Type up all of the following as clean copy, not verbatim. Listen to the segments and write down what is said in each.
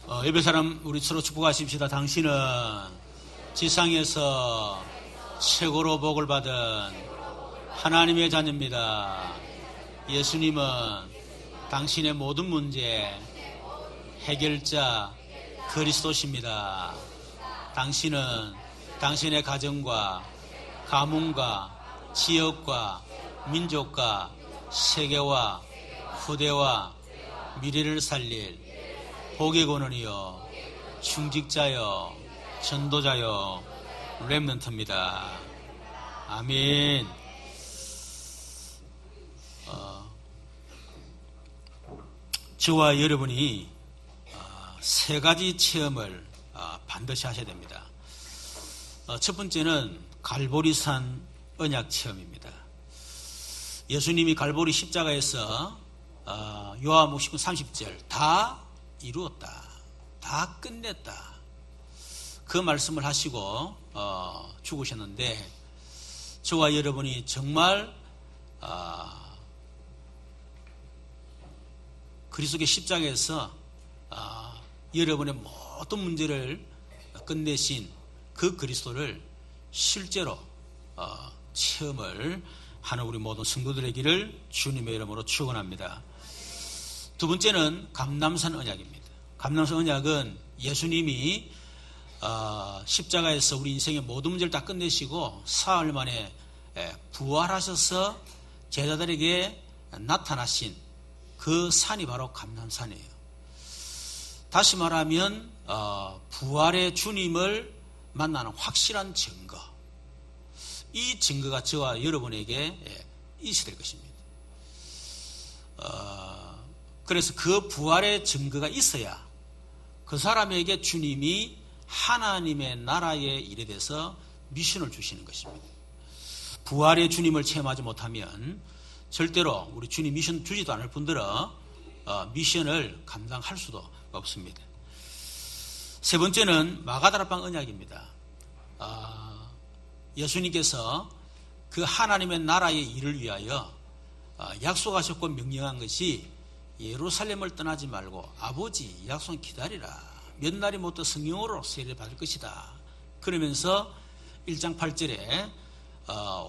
예배 사람 우리 서로 축복하십시다. 당신은 지상에서 최고로 복을 받은 하나님의 자녀입니다. 예수님은 당신의 모든 문제 해결자 그리스도십니다. 당신은 당신의 가정과 가문과 지역과 민족과 세계와 후대와 미래를 살릴 복의 권원이요 충직자요 전도자요 렘넌트입니다. 아멘. 저와 여러분이 세 가지 체험을 반드시 하셔야 됩니다. 첫 번째는 갈보리산 언약 체험입니다. 예수님이 갈보리 십자가에서 요한복음 19장 30절 다 이루었다, 다 끝냈다, 그 말씀을 하시고 죽으셨는데 저와 여러분이 정말 그리스도의 십자가에서 여러분의 모든 문제를 끝내신 그 그리스도를 실제로 체험을 하는 우리 모든 성도들에게를 주님의 이름으로 축원합니다. 두 번째는 감람산 언약입니다. 감람산 언약은 예수님이 십자가에서 우리 인생의 모든 문제를 다 끝내시고 사흘 만에 부활하셔서 제자들에게 나타나신 그 산이 바로 감람산이에요. 다시 말하면 부활의 주님을 만나는 확실한 증거, 이 증거가 저와 여러분에게 있어야 될 것입니다. 그래서 그 부활의 증거가 있어야 그 사람에게 주님이 하나님의 나라의 일에 대해서 미션을 주시는 것입니다. 부활의 주님을 체험하지 못하면 절대로 우리 주님 미션 주지도 않을 뿐더러 미션을 감당할 수도 없습니다. 세 번째는 마가다락방 언약입니다. 예수님께서 그 하나님의 나라의 일을 위하여 약속하셨고 명령한 것이 예루살렘을 떠나지 말고 아버지 약속 기다리라, 몇 날이 못해 성령으로 세례를 받을 것이다. 그러면서 1장 8절에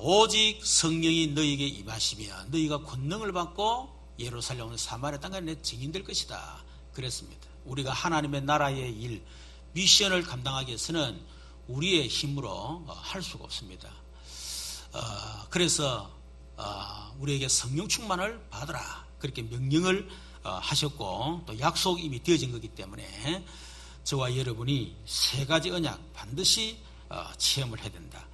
오직 성령이 너희에게 임하시면 너희가 권능을 받고 예루살렘 사마리아 땅에 내 증인될 것이다. 그랬습니다. 우리가 하나님의 나라의 일, 미션을 감당하기 위해서는 우리의 힘으로 할 수가 없습니다. 그래서 우리에게 성령 충만을 받으라, 그렇게 명령을 하셨고 또 약속이 이미 되어진 거기 때문에 저와 여러분이 세 가지 언약 반드시 체험을 해야 된다.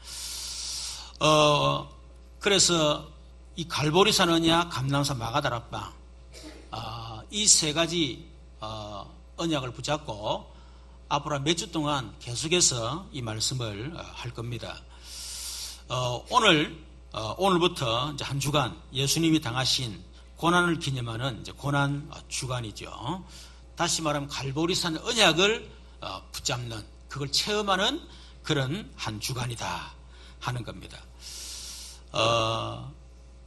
그래서 이 갈보리산 언약, 감람산, 마가다락방, 이 세 가지 언약을 붙잡고 앞으로 몇 주 동안 계속해서 이 말씀을 할 겁니다. 오늘부터 이제 한 주간 예수님이 당하신 고난을 기념하는 이제 고난 주간이죠. 다시 말하면 갈보리산 언약을 붙잡는, 그걸 체험하는 그런 한 주간이다 하는 겁니다.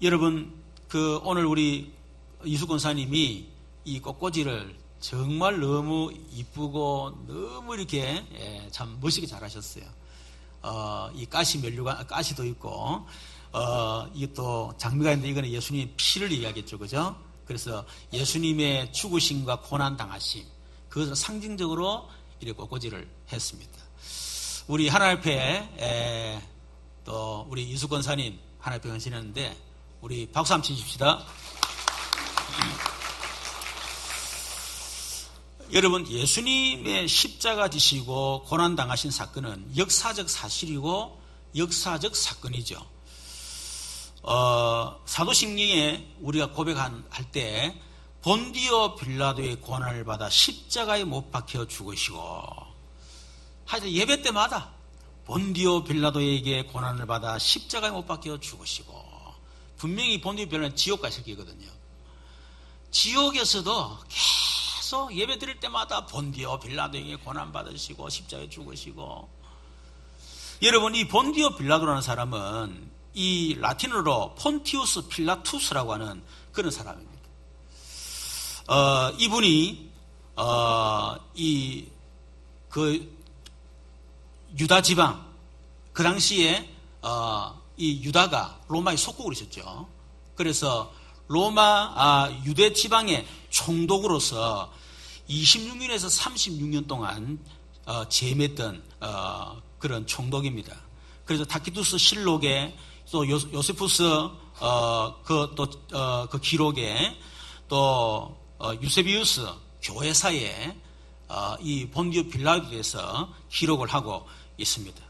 여러분, 오늘 우리 이수 권사님이 이 꽃꽂이를 정말 너무 이쁘고 너무 이렇게 참 멋있게 잘하셨어요. 이 가시도 있고, 이것도 장미가 있는데 이거는 예수님의 피를 이야기했죠, 그죠? 그래서 예수님의 죽으심과 고난 당하심, 그것을 상징적으로 이렇게 꽃꽂이를 했습니다. 우리 하나님 앞에 또 우리 이수 권사님 하나님 앞에 계시는데 우리 박수 한번 치십시다. 여러분, 예수님의 십자가 지시고 고난 당하신 사건은 역사적 사실이고 역사적 사건이죠. 사도신경에 우리가 고백할 때 본디오 빌라도의 고난을 받아 십자가에 못 박혀 죽으시고, 하여튼 예배 때마다 본디오 빌라도에게 고난을 받아 십자가에 못 박혀 죽으시고, 분명히 본디오 빌라도는 지옥 가실 거거든요. 지옥에서도 계속 예배 드릴 때마다 본디오 빌라도에게 고난 받으시고 십자가에 죽으시고. 여러분, 이 본디오 빌라도라는 사람은 이 라틴어로 폰티우스 필라투스라고 하는 그런 사람입니다. 이분이 유다 지방, 그 당시에 이 유다가 로마의 속국으로 있었죠. 그래서 유대 지방의 총독으로서 26년에서 36년 동안 재임했던 그런 총독입니다. 그래서 타키투스 실록에 또 요세푸스 그 기록에 또 유세비우스 교회사에 이 본디오 빌라도에 대해서 기록을 하고 있습니다.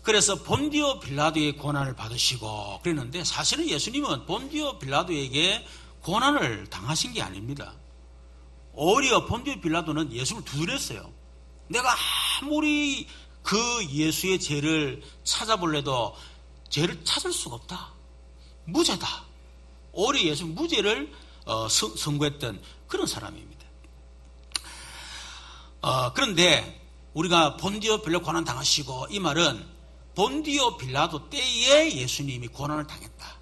그래서 본디오 빌라도의 고난을 받으시고 그랬는데 사실은 예수님은 본디오 빌라도에게 고난을 당하신 게 아닙니다. 오히려 본디오 빌라도는 예수를 두드렸어요. 내가 아무리 그 예수의 죄를 찾아볼래도 죄를 찾을 수가 없다. 무죄다. 오히려 예수 무죄를 선고했던 그런 사람입니다. 그런데 우리가 본디오 빌라도 고난 당하시고 이 말은 본디오 빌라도 때에 예수님이 고난을 당했다.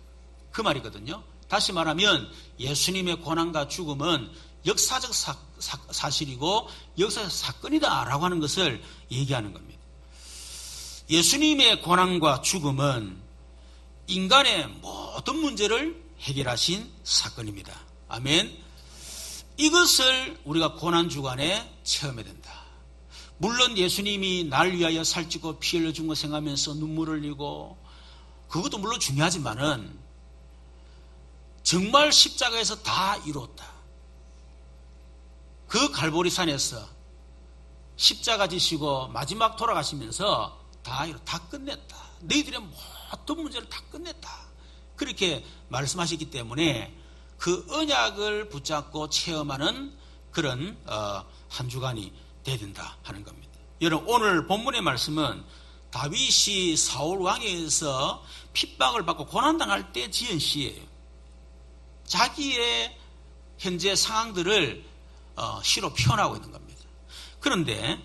그 말이거든요. 다시 말하면 예수님의 고난과 죽음은 역사적 사실이고 역사적 사건이다라고 하는 것을 얘기하는 겁니다. 예수님의 고난과 죽음은 인간의 모든 문제를 해결하신 사건입니다. 아멘. 이것을 우리가 고난주간에 체험해야 된다. 물론 예수님이 날 위하여 살찌고 피 흘려준 거 생각하면서 눈물을 흘리고 그것도 물론 중요하지만은 정말 십자가에서 다 이루었다. 그 갈보리산에서 십자가 지시고 마지막 돌아가시면서 다 끝냈다. 너희들의 모든 문제를 다 끝냈다. 그렇게 말씀하셨기 때문에 그 언약을 붙잡고 체험하는 그런 한 주간이 돼야 된다 하는 겁니다. 여러분 오늘 본문의 말씀은 다윗이 사울 왕에 의해서 핍박을 받고 고난당할 때 지은 시예요. 자기의 현재 상황들을 시로 표현하고 있는 겁니다. 그런데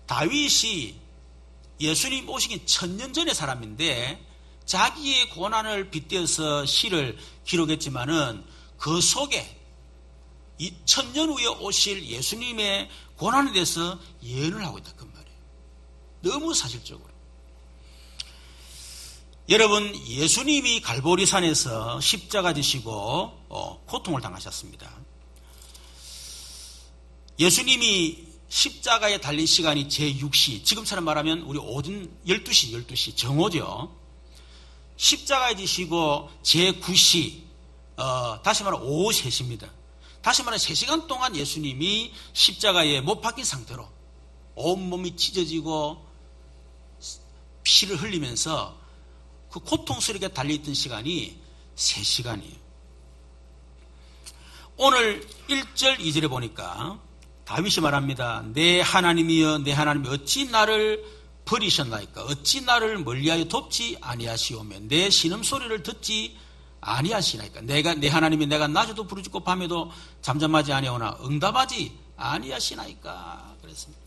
다윗이 예수님 오시기 1000년 전의 사람인데 자기의 고난을 빗대어서 시를 기록했지만은 그 속에 2000년 후에 오실 예수님의 고난에 대해서 예언을 하고 있다 그 말이에요. 너무 사실적으로. 여러분 예수님이 갈보리산에서 십자가 지시고 고통을 당하셨습니다. 예수님이 십자가에 달린 시간이 제6시, 지금처럼 말하면 우리 오전 12시 정오죠. 십자가에 지시고 제9시, 다시 말하면 오후 3시입니다. 다시 말하면 3시간 동안 예수님이 십자가에 못 박힌 상태로 온몸이 찢어지고 피를 흘리면서 그 고통스럽게 달려있던 시간이 3시간이에요. 오늘 1절, 2절에 보니까 다윗이 말합니다. 내 하나님이여 내 하나님이 어찌 나를 버리셨나이까? 어찌 나를 멀리하여 돕지 아니하시오며 내 신음소리를 듣지 아니하시나이까? 내 하나님이 내가 낮에도 부르짖고 밤에도 잠잠하지 아니하오나 응답하지 아니하시나이까? 그랬습니다.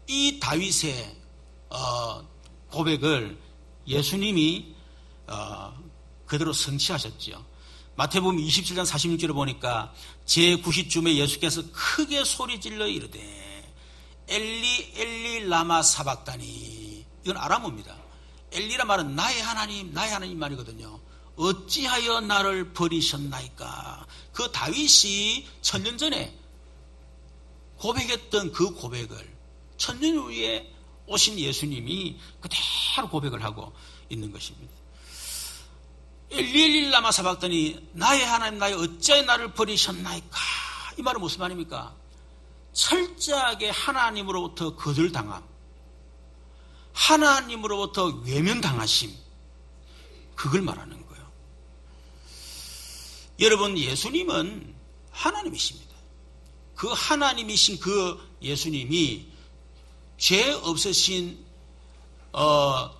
이 다윗의 고백을 예수님이 그대로 성취하셨죠. 마태복음 27장 46절을 보니까 제9시쯤에 예수께서 크게 소리질러 이르되 엘리 엘리 라마 사박다니, 이건 아람어입니다. 엘리라 말은 나의 하나님 말이거든요. 어찌하여 나를 버리셨나이까? 그 다윗이 1000년 전에 고백했던 그 고백을 1000년 후에 오신 예수님이 그대로 고백을 하고 있는 것입니다. 엘리 엘리 라마 사박다니, 나의 하나님 나의 어찌하여 나를 버리셨나이까? 이 말은 무슨 말입니까? 철저하게 하나님으로부터 거절당함, 하나님으로부터 외면당하심, 그걸 말하는 거예요. 여러분 예수님은 하나님이십니다. 그 하나님이신 그 예수님이 죄 없으신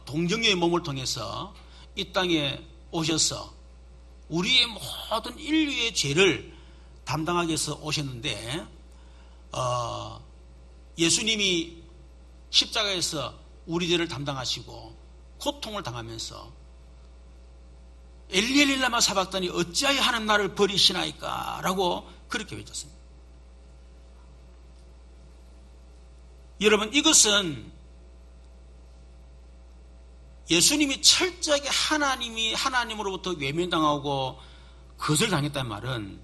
동정녀의 몸을 통해서 이 땅에 오셔서 우리의 모든 인류의 죄를 담당하기 위해서 오셨는데 예수님이 십자가에서 우리 죄를 담당하시고 고통을 당하면서 엘리 엘리 라마 사박다니 어찌하여 하는 나를 버리시나이까? 라고 그렇게 외쳤습니다. 여러분, 이것은 예수님이 철저하게 하나님으로부터 외면당하고 거절당했다는 말은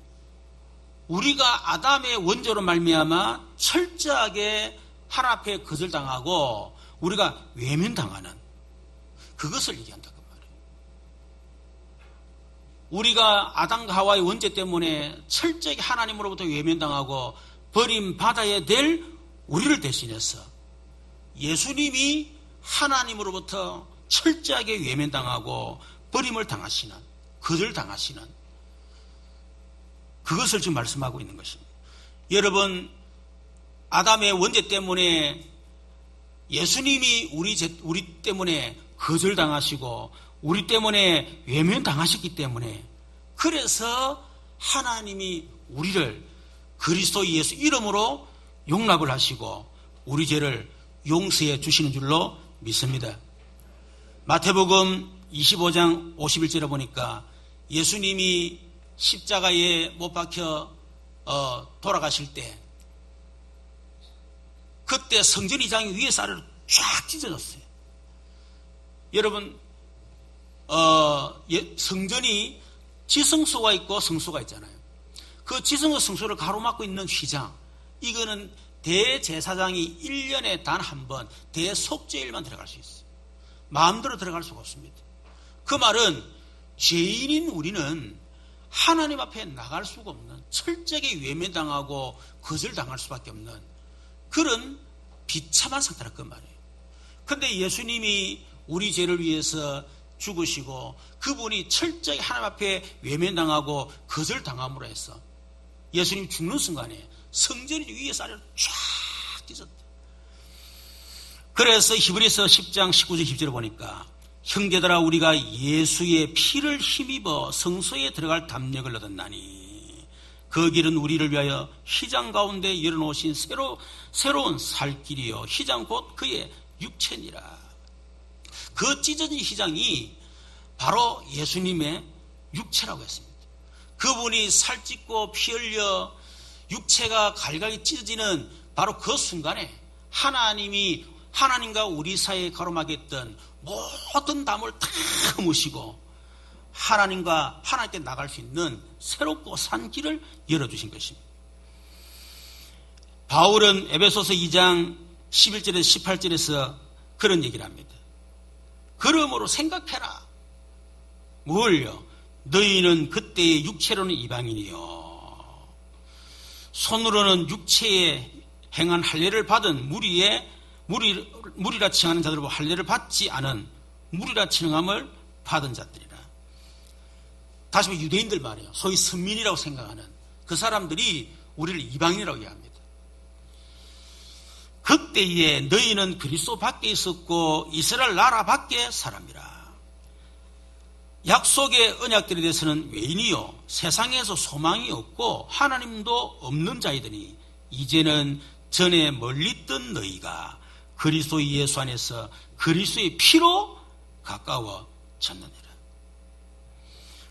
우리가 아담의 원죄로 말미암아 철저하게 하나님 앞에 거절당하고 우리가 외면당하는 그것을 얘기한다고 말이에요. 우리가 아담과 하와의 원죄 때문에 철저하게 하나님으로부터 외면당하고 버림받아야 될 우리를 대신해서 예수님이 하나님으로부터 철저하게 외면당하고 버림을 당하시는, 거절당하시는 그것을 지금 말씀하고 있는 것입니다. 여러분, 아담의 원죄 때문에 예수님이 우리 때문에 거절당하시고 우리 때문에 외면당하셨기 때문에 그래서 하나님이 우리를 그리스도 예수 이름으로 용납을 하시고 우리 죄를 용서해 주시는 줄로 믿습니다. 마태복음 25장 51절에 보니까 예수님이 십자가에 못 박혀 돌아가실 때 그때 성전 2장이 위에서 아래로 쫙 찢어졌어요. 여러분, 성전이 지성소가 있고 성소가 있잖아요. 그 지성소 성소를 가로막고 있는 휘장, 이거는 대제사장이 1년에 단 한 번 대속죄일만 들어갈 수 있어요. 마음대로 들어갈 수가 없습니다. 그 말은 죄인인 우리는 하나님 앞에 나갈 수가 없는, 철저하게 외면당하고 거절당할 수밖에 없는 그런 비참한 상태라 그 말이에요. 그런데 예수님이 우리 죄를 위해서 죽으시고 그분이 철저하게 하나님 앞에 외면당하고 거절당함으로 해서 예수님이 죽는 순간에 성전이 위에서 아래로 쫙 찢었다. 그래서 히브리서 10장 19절 20절에 보니까 형제들아 우리가 예수의 피를 힘입어 성소에 들어갈 담력을 얻었나니 그 길은 우리를 위하여 휘장 가운데 열어놓으신 새로운 살 길이요 휘장 곧 그의 육체니라. 그 찢어진 휘장이 바로 예수님의 육체라고 했습니다. 그분이 살찢고 피 흘려 육체가 갈갈이 찢어지는 바로 그 순간에 하나님과 우리 사이에 가로막혔던 모든 담을 다 흠으시고 하나님께 나갈 수 있는 새롭고 산 길을 열어주신 것입니다. 바울은 에베소서 2장 11절에서 18절에서 그런 얘기를 합니다. 그러므로 생각해라. 뭘요? 너희는 그때의 육체로는 이방인이요 손으로는 육체에 행한 할례를 받은 무리라 칭하는 자들과 할례를 받지 않은 무리라 칭함을 받은 자들이라. 다시 말해 유대인들 말이에요. 소위 선민이라고 생각하는 그 사람들이 우리를 이방인이라고 이야기합니다. 그때에 너희는 그리스도 밖에 있었고 이스라엘 나라 밖에 사람이라. 약속의 언약들에 대해서는 외인이요 세상에서 소망이 없고 하나님도 없는 자이더니 이제는 전에 멀리 있던 너희가 그리스도 예수 안에서 그리스도의 피로 가까워졌느니라.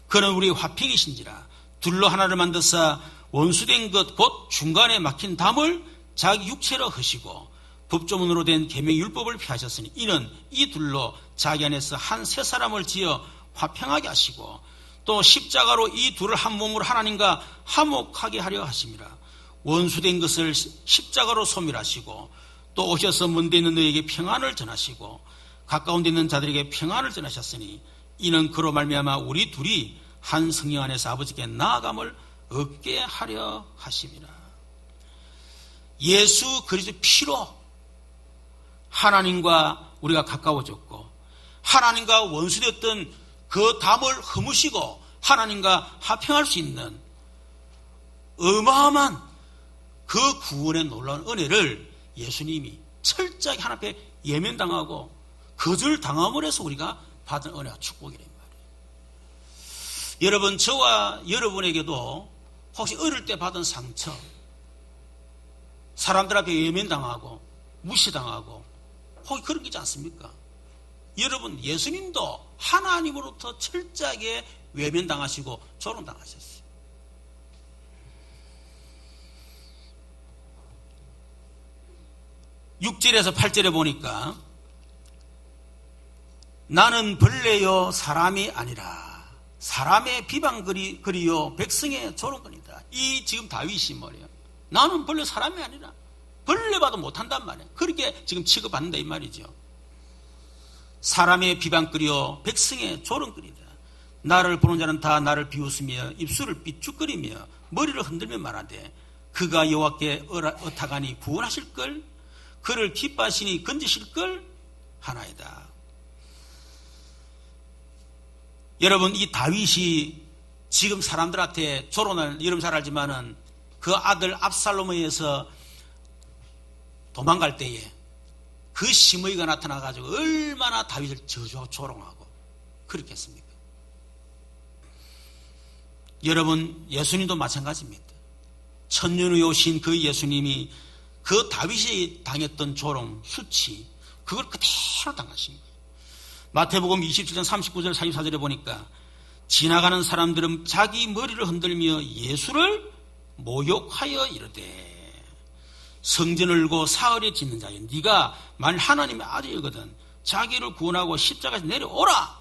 그는 우리의 화평이신지라 둘로 하나를 만드사 원수된 것 곧 중간에 막힌 담을 자기 육체로 하시고 법조문으로 된 계명의 율법을 피하셨으니 이는 이 둘로 자기 안에서 한 새 사람을 지어 화평하게 하시고 또 십자가로 이 둘을 한 몸으로 하나님과 화목하게 하려 하심이라. 원수된 것을 십자가로 소멸하시고 또 오셔서 먼데 있는 너에게 평안을 전하시고 가까운 데 있는 자들에게 평안을 전하셨으니 이는 그로 말미암아 우리 둘이 한 성령 안에서 아버지께 나아감을 얻게 하려 하심이라. 예수 그리스도의 피로 하나님과 우리가 가까워졌고 하나님과 원수되었던 그 담을 허무시고 하나님과 화평할 수 있는 어마어마한 그 구원의 놀라운 은혜를 예수님이 철저하게 하나님 앞에 예면당하고 거절당함으로 해서 우리가 받은 은혜와 축복이란 말이에요. 여러분, 저와 여러분에게도 혹시 어릴 때 받은 상처, 사람들 앞에 예면당하고 무시당하고 혹시 그런 게 있지 않습니까? 여러분, 예수님도 하나님으로부터 철저하게 외면당하시고 조롱당하셨어요. 6절에서 8절에 보니까 나는 벌레요 사람이 아니라 사람의 비방거리요 백성의 조롱거리다. 이 지금 다윗이 뭐래요? 나는 벌레 사람이 아니라 벌레 봐도 못한단 말이에요. 그렇게 지금 취급받는다 이 말이죠. 사람의 비방거리요 백성의 조롱거리다. 나를 보는 자는 다 나를 비웃으며 입술을 삐죽거리며 머리를 흔들며 말하되 그가 여호와께 의탁하니 구원하실 걸 그를 기뻐하시니 건지실 걸 하나이다. 여러분 이 다윗이 지금 사람들한테 조롱을 여러분 잘 알지만은 그 아들 압살롬에 의해서 도망갈 때에 그 심의가 나타나가지고 얼마나 다윗을 저주하고 조롱하고 그렇게 했습니까? 여러분 예수님도 마찬가지입니다. 천년 후에 오신 그 예수님이 그 다윗이 당했던 조롱, 수치 그걸 그대로 당하신 거예요. 마태복음 27장 39절 44절에 보니까 지나가는 사람들은 자기 머리를 흔들며 예수를 모욕하여 이르되 성전을 고 사흘에 짓는 자여 네가 만일 하나님의 아들이거든 자기를 구원하고 십자가에서 내려오라.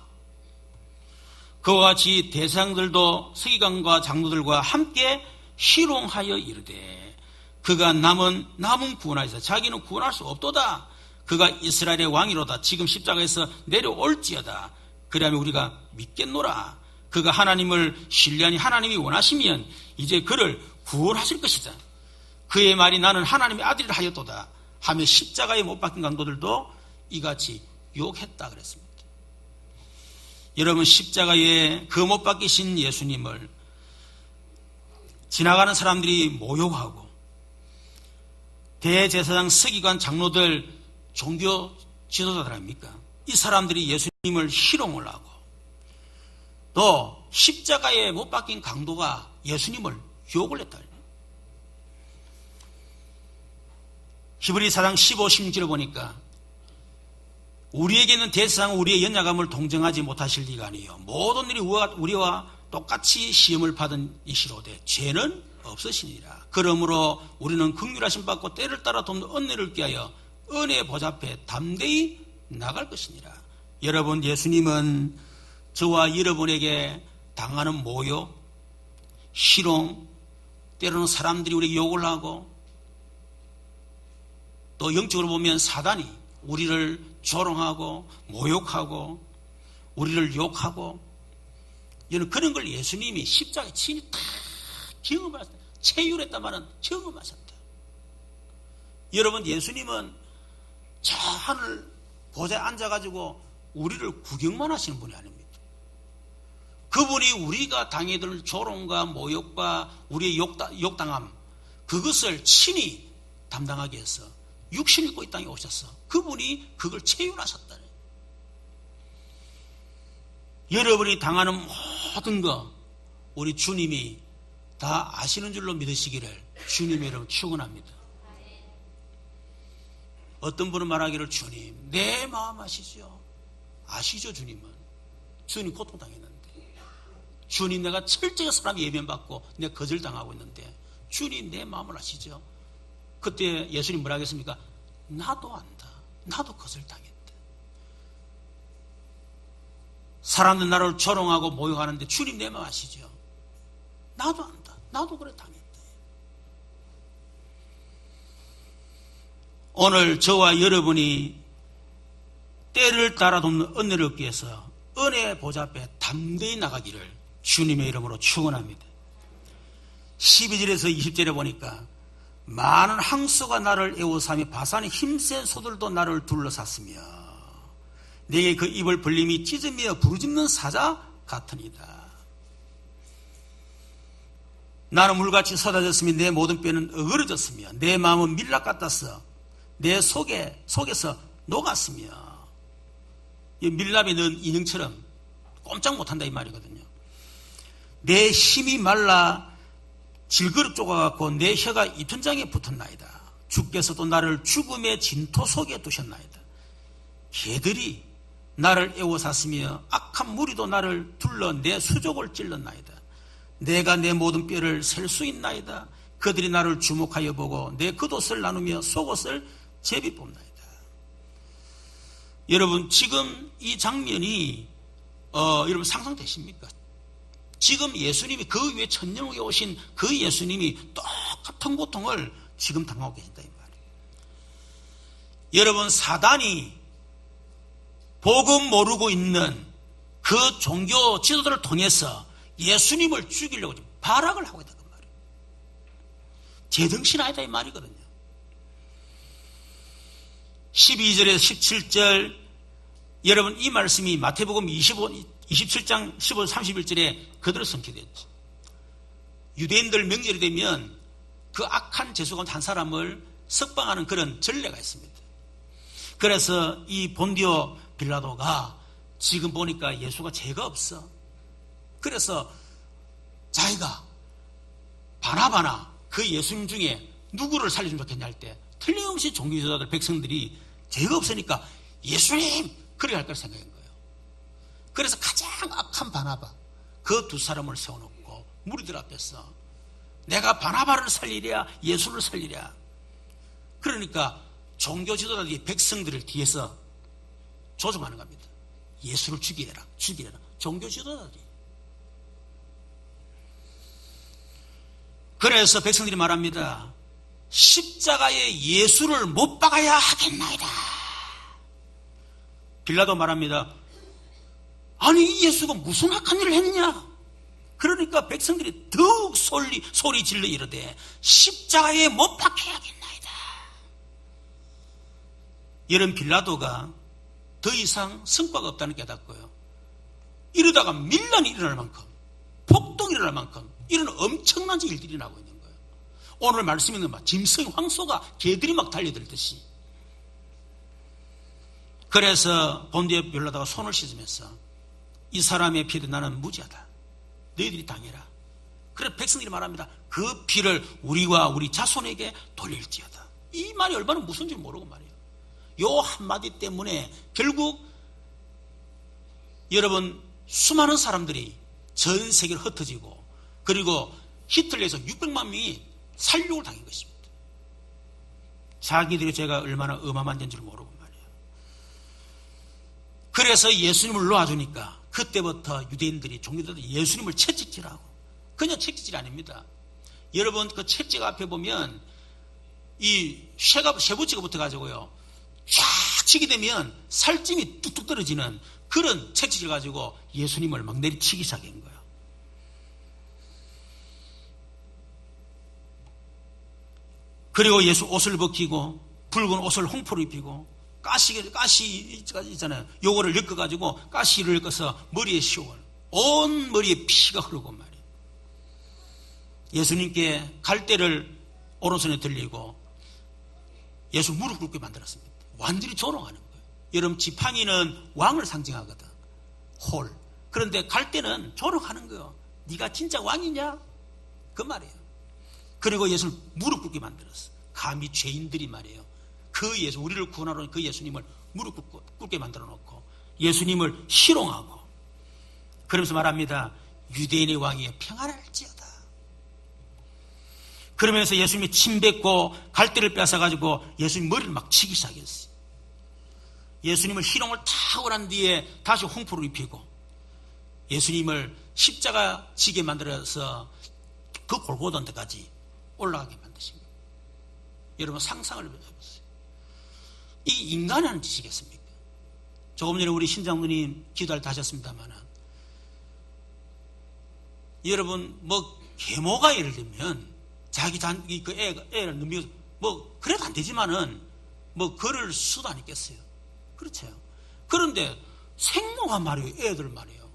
그와 같이 대상들도 서기관과 장로들과 함께 희롱하여 이르되 그가 남은 구원하여서 자기는 구원할 수 없도다. 그가 이스라엘의 왕이로다. 지금 십자가에서 내려올지어다. 그러면 우리가 믿겠노라. 그가 하나님을 신뢰하니 하나님이 원하시면 이제 그를 구원하실 것이다. 그의 말이 나는 하나님의 아들이라 하였도다 하며 십자가에 못 박힌 강도들도 이같이 욕했다 그랬습니다. 여러분 십자가에 그 못 박히신 예수님을 지나가는 사람들이 모욕하고 대제사장 서기관 장로들 종교 지도자들 아닙니까? 이 사람들이 예수님을 희롱을 하고 또 십자가에 못 박힌 강도가 예수님을 욕을 했다. 히브리 4장 15, 16절을 보니까 우리에게는 대제사장은 우리의 연약함을 동정하지 못하실 리가 아니요 모든 일이 우리와 똑같이 시험을 받은 이시로되 죄는 없으시니라. 그러므로 우리는 긍휼하심 받고 때를 따라 돕는 은혜를 꾀하여 은혜의 보좌 앞에 담대히 나갈 것이니라. 여러분 예수님은 저와 여러분에게 당하는 모욕, 희롱, 때로는 사람들이 우리에게 욕을 하고 또 영적으로 보면 사단이 우리를 조롱하고 모욕하고 우리를 욕하고 이런 그런 걸 예수님이 십자가에 친히 다 경험하셨다. 체휼했단 말은 경험하셨다. 여러분 예수님은 저 하늘 보좌에 앉아가지고 우리를 구경만 하시는 분이 아닙니다. 그분이 우리가 당해들 조롱과 모욕과 우리의 욕당함 그것을 친히 담당하기 위해서 육신을 입고 이 땅에 오셔서 그분이 그걸 체휼하셨다. 여러분이 당하는 모든 거 우리 주님이 다 아시는 줄로 믿으시기를 주님의 이름으로 축원합니다. 어떤 분은 말하기를 주님 내 마음 아시죠? 아시죠 주님은. 주님 고통당했는데 주님 내가 철저히 사람 예면받고 내가 거절당하고 있는데 주님 내 마음을 아시죠? 그때 예수님 뭐라 하겠습니까? 나도 안다. 나도 거절당했다. 사람들 나를 조롱하고 모욕하는데 주님 내 마음 아시죠? 나도 안다. 나도 그래 당했다. 오늘 저와 여러분이 때를 따라 돕는 은혜를 얻기 위해서 은혜의 보좌 앞에 담대히 나가기를 주님의 이름으로 축원합니다. 12절에서 20절에 보니까 많은 항소가 나를 애워싸며 바산의 힘센 소들도 나를 둘러쌌으며 내게 그 입을 벌림이 찢으며 부르짖는 사자 같으니이다. 나는 물같이 쏟아졌으며 내 모든 뼈는 어그러졌으며 내 마음은 밀랍 같았어 내 속에서 녹았으며 이 밀랍에 넣은 인형처럼 꼼짝 못한다 이 말이거든요. 내 힘이 말라 질그릇 쪼가갖고 내 혀가 입천장에 붙었나이다. 주께서도 나를 죽음의 진토 속에 두셨나이다. 개들이 나를 애워쌌으며 악한 무리도 나를 둘러 내 수족을 찔렀나이다. 내가 내 모든 뼈를 셀 수 있나이다. 그들이 나를 주목하여 보고 내 겉옷을 나누며 속옷을 제비 뽑나이다. 여러분, 지금 이 장면이 여러분 상상되십니까? 지금 예수님이 그 위에 천년후에 오신 그 예수님이 똑같은 고통을 지금 당하고 계신다 이 말이에요. 여러분, 사단이 복음 모르고 있는 그 종교 지도자를 통해서 예수님을 죽이려고 지금 발악을 하고 있다 그 말이에요. 제정신 아니다 이 말이거든요. 12절에서 17절, 여러분 이 말씀이 마태복음 27장 15, 31절에 그대로 성취됐죠. 유대인들 명절이 되면 그 악한 죄수 가운데 한 사람을 석방하는 그런 전례가 있습니다. 그래서 이 본디오 빌라도가 지금 보니까 예수가 죄가 없어. 그래서 자기가 바나바나 그 예수님 중에 누구를 살려주면 좋겠냐 할 때 틀림없이 종교지도자들 백성들이 죄가 없으니까 예수님! 그렇게 할 걸 생각한 거예요. 그래서 가장 악한 바나바 그 두 사람을 세워놓고 무리들 앞에서 내가 바나바를 살리랴 예수를 살리랴. 그러니까 종교 지도자들이 백성들을 뒤에서 조종하는 겁니다. 예수를 죽이라 죽이라. 종교 지도자들이. 그래서 백성들이 말합니다. 십자가에 예수를 못 박아야 하겠나이다. 빌라도 말합니다. 아니 이 예수가 무슨 악한 일을 했느냐. 그러니까 백성들이 더욱 소리 질러 이르되 십자가에 못 박혀야겠나이다. 이런 빌라도가 더 이상 성과가 없다는 깨닫고요. 이러다가 밀란이 일어날 만큼 폭동이 일어날 만큼 이런 엄청난 일들이 나고 있는 거예요. 오늘 말씀에는 막 짐승 황소가 개들이 막 달려들듯이. 그래서 본디오 빌라도가 손을 씻으면서 이 사람의 피를 나는 무죄하다. 너희들이 당해라. 그래서 백성들이 말합니다. 그 피를 우리와 우리 자손에게 돌릴지어다. 이 말이 얼마나 무슨 줄 모르고 말이에요. 요 한마디 때문에 결국 여러분 수많은 사람들이 전 세계로 흩어지고 그리고 히틀러에서 600만 명이 살육을 당한 것입니다. 자기들이 죄가 얼마나 어마어마한 줄 모르고 말이에요. 그래서 예수님을 놓아주니까 그때부터 유대인들이 종교들이 예수님을 채찍질하고 그냥 채찍질이 아닙니다. 여러분 그 채찍 앞에 보면 이 쇠붙이가 붙어가지고요 쫙 치게 되면 살찜이 뚝뚝 떨어지는 그런 채찍을 가지고 예수님을 막 내리치기 시작한 거예요. 그리고 예수 옷을 벗기고 붉은 옷을 홍포로 입히고 가시 있잖아요. 요거를 엮어가지고 가시를 엮어서 머리에 씌워 온 머리에 피가 흐르고 말이에요. 예수님께 갈대를 오른손에 들리고 예수 무릎 꿇게 만들었습니다. 완전히 조롱하는 거예요. 여러분 지팡이는 왕을 상징하거든. 홀. 그런데 갈대는 조롱하는 거예요. 네가 진짜 왕이냐? 그 말이에요. 그리고 예수를 무릎 꿇게 만들었어. 감히 죄인들이 말이에요. 그 예수, 우리를 구원하러 온 그 예수님을 무릎 꿇게 만들어 놓고 예수님을 희롱하고 그러면서 말합니다. 유대인의 왕이여 평안할지어다. 그러면서 예수님이 침 뱉고 갈대를 뺏어가지고 예수님 머리를 막 치기 시작했어요. 예수님을 희롱을 다 하고 난 뒤에 다시 홍포를 입히고 예수님을 십자가 지게 만들어서 그 골고던 데까지 올라가게 만드신 거예요. 여러분 상상을 해보세요. 이 인간이 하는 짓이겠습니까? 조금 전에 우리 신장로님 기도할 때 하셨습니다만 여러분 뭐 계모가 예를 들면 자기 그 애를 넘겨서 뭐 그래도 안 되지만은 뭐 걸을 수도 안 있겠어요. 그렇죠. 그런데 생모가 말이에요. 애들 말이에요.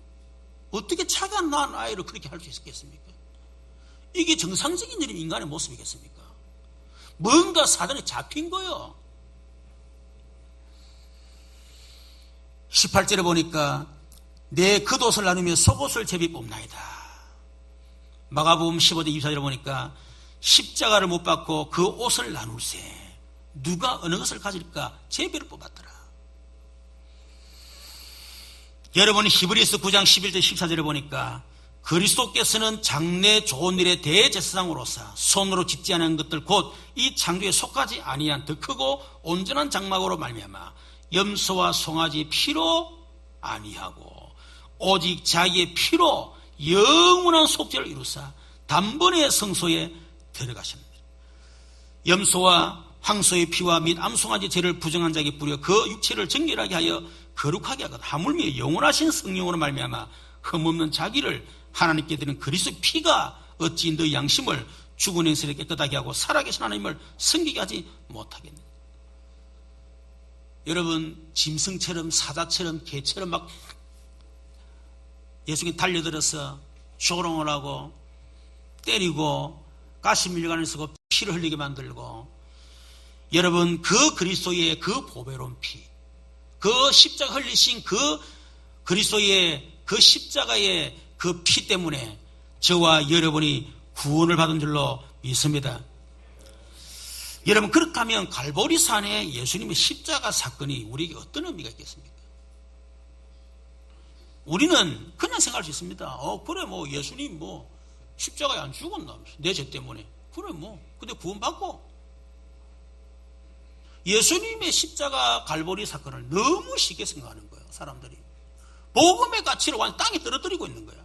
어떻게 차가 안 낳은 아이를 그렇게 할 수 있겠습니까? 이게 정상적인 인간의 모습이겠습니까? 뭔가 사단에 잡힌 거예요. 18절에 보니까 내 겉옷을 나누며 속옷을 제비 뽑나이다. 마가복음 15장 24절에 보니까 십자가를 못 받고 그 옷을 나눌세 누가 어느 것을 가질까 제비를 뽑았더라. 여러분 히브리서 9장 11절 14절에 보니까 그리스도께서는 장래 좋은 일의 대제사장으로서 손으로 짓지 않은 것들 곧 이 창조에 속하지 아니한 더 크고 온전한 장막으로 말미암아 염소와 송아지의 피로 아니하고 오직 자기의 피로 영원한 속죄를 이루사 단번에 성소에 들어가십니다. 염소와 황소의 피와 및 암송아지 죄를 부정한 자에게 뿌려 그 육체를 정결하게 하여 거룩하게 하거든 하물며 영원하신 성령으로 말미암아 흠없는 자기를 하나님께 드리는 그리스도의 피가 어찌 너 양심을 죽은 행실에 깨끗하게 하고 살아계신 하나님을 섬기게 하지 못하겠느냐. 여러분, 짐승처럼 사자처럼 개처럼 막 예수님께 달려들어서 조롱을 하고 때리고 가시 밀려가는 쓰고 피를 흘리게 만들고, 여러분, 그 그리스도의 그 보배로운 피, 그 십자가 흘리신 그 그리스도의 그 십자가의 그 피 때문에 저와 여러분이 구원을 받은 줄로 믿습니다. 여러분, 그렇다면 갈보리산의 예수님의 십자가 사건이 우리에게 어떤 의미가 있겠습니까? 우리는 그냥 생각할 수 있습니다. 그래, 뭐, 예수님 뭐, 십자가에 안 죽었나? 내 죄 때문에. 그래, 뭐, 근데 구원받고. 예수님의 십자가 갈보리 사건을 너무 쉽게 생각하는 거예요, 사람들이. 복음의 가치를 완전 땅에 떨어뜨리고 있는 거야.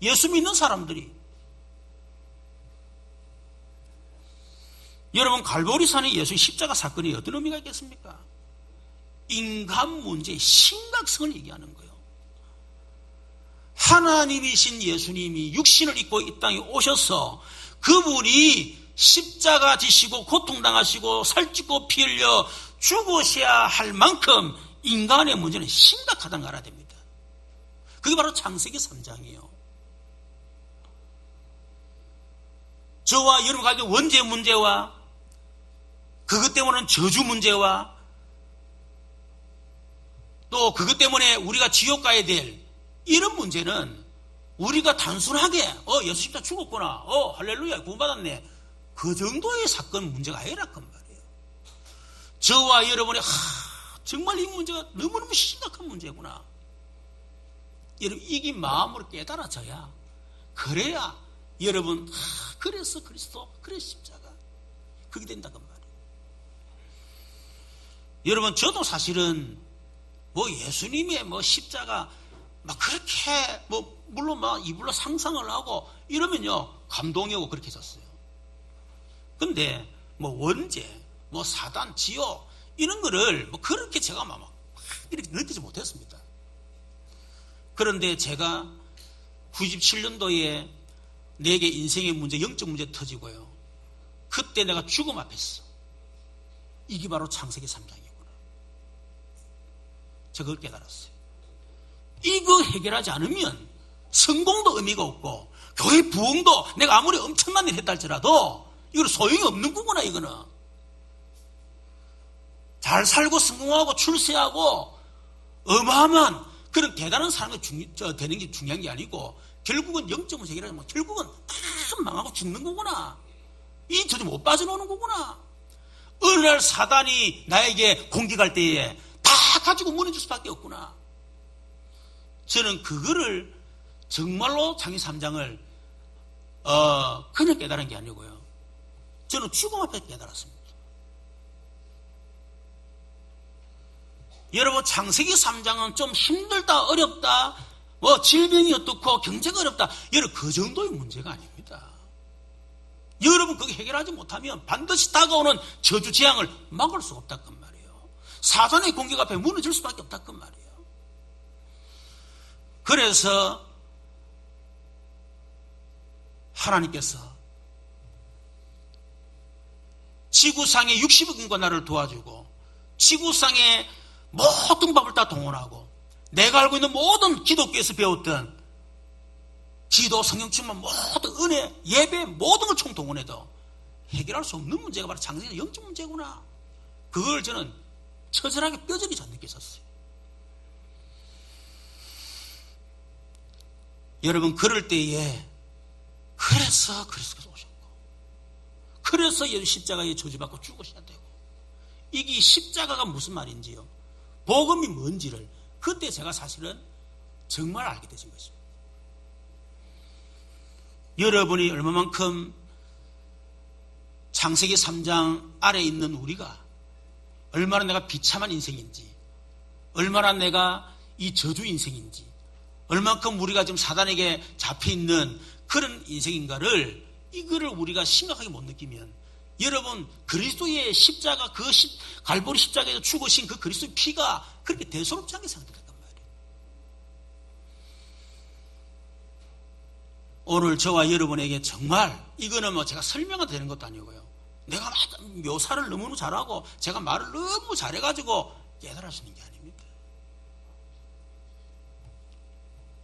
예수 믿는 사람들이. 여러분, 갈보리산의 예수의 십자가 사건이 어떤 의미가 있겠습니까? 인간 문제의 심각성을 얘기하는 거예요. 하나님이신 예수님이 육신을 입고 이 땅에 오셔서 그분이 십자가 지시고 고통당하시고 살찌고 피 흘려 죽으셔야 할 만큼 인간의 문제는 심각하다는 걸 알아야 됩니다. 그게 바로 창세기 3장이에요. 저와 여러분 가지고 원죄 문제와 그것 때문에 저주 문제와 또 그것 때문에 우리가 지옥 가야 될 이런 문제는 우리가 단순하게 예수 십자가 죽었구나, 할렐루야 구원받았네, 그 정도의 사건 문제가 아니라건 말이에요. 저와 여러분이 정말 이 문제가 너무너무 심각한 문제구나, 여러분 이게 마음으로 깨달아져야, 그래야 여러분 그래서 그리스도, 그래 십자가, 그게 된다건 말이에요. 여러분, 저도 사실은 뭐 예수님의 뭐 십자가 막 그렇게 뭐 물론 막 이불로 상상을 하고 이러면요 감동이 오고 그렇게 했었어요. 근데 뭐 원죄, 뭐 사단, 지옥 이런 거를 뭐 그렇게 제가 막 이렇게 느끼지 못했습니다. 그런데 제가 97년도에 내게 인생의 문제, 영적 문제 터지고요. 그때 내가 죽음 앞에 있어. 이게 바로 창세기 3장이구나. 제가 그걸 깨달았어요. 이거 해결하지 않으면 성공도 의미가 없고 교회 부흥도 내가 아무리 엄청난 일 했다 할지라도 이거는 소용이 없는 거구나. 이거는 잘 살고 성공하고 출세하고 어마어마한 그런 대단한 삶이 되는 게 중요한 게 아니고 결국은 영적 문제 해결하면 결국은 다 망하고 죽는 거구나. 이 저주 못 빠져나오는 거구나. 어느 날 사단이 나에게 공격할 때에 다 가지고 무너질 수밖에 없구나. 저는 그거를 정말로 창세기 3장을 그냥 깨달은 게 아니고요. 저는 죽음 앞에 깨달았습니다. 여러분, 창세기 3장은 좀 힘들다, 어렵다, 뭐 질병이 어떻고 경제가 어렵다, 여러분 그 정도의 문제가 아닙니다. 여러분 그거 해결하지 못하면 반드시 다가오는 저주 재앙을 막을 수가 없다건 말이에요. 사단의 공격 앞에 무너질 수밖에 없다건 말이에요. 그래서 하나님께서 지구상의 60억 인과 나를 도와주고 지구상의 모든 법을 다 동원하고 내가 알고 있는 모든 기독교에서 배웠던 기도, 성령 충만, 모든 은혜, 예배 모든 걸 총동원해도 해결할 수 없는 문제가 바로 창세기 영적 문제구나. 그걸 저는 처절하게 뼈저리 전 느꼈었어요. 여러분, 그럴 때에 그래서 그리스도께서 오셨고 그래서 예수 십자가에 저주받고 죽으셔야 되고, 이게 십자가가 무슨 말인지요, 복음이 뭔지를 그때 제가 사실은 정말 알게 되신 것입니다. 여러분이 얼마만큼 창세기 3장 아래에 있는 우리가 얼마나 내가 비참한 인생인지, 얼마나 내가 이 저주 인생인지, 얼만큼 우리가 지금 사단에게 잡혀있는 그런 인생인가를, 이거를 우리가 심각하게 못 느끼면, 여러분 그리스도의 십자가, 그 갈보리 십자가에서 죽으신 그 그리스도의 피가 그렇게 대수롭지 않게 생각된단 말이에요. 오늘 저와 여러분에게 정말, 이거는 뭐 제가 설명이 되는 것도 아니고요, 내가 묘사를 너무 잘하고 제가 말을 너무 잘해가지고 깨달을 수 있는 게 아닙니다.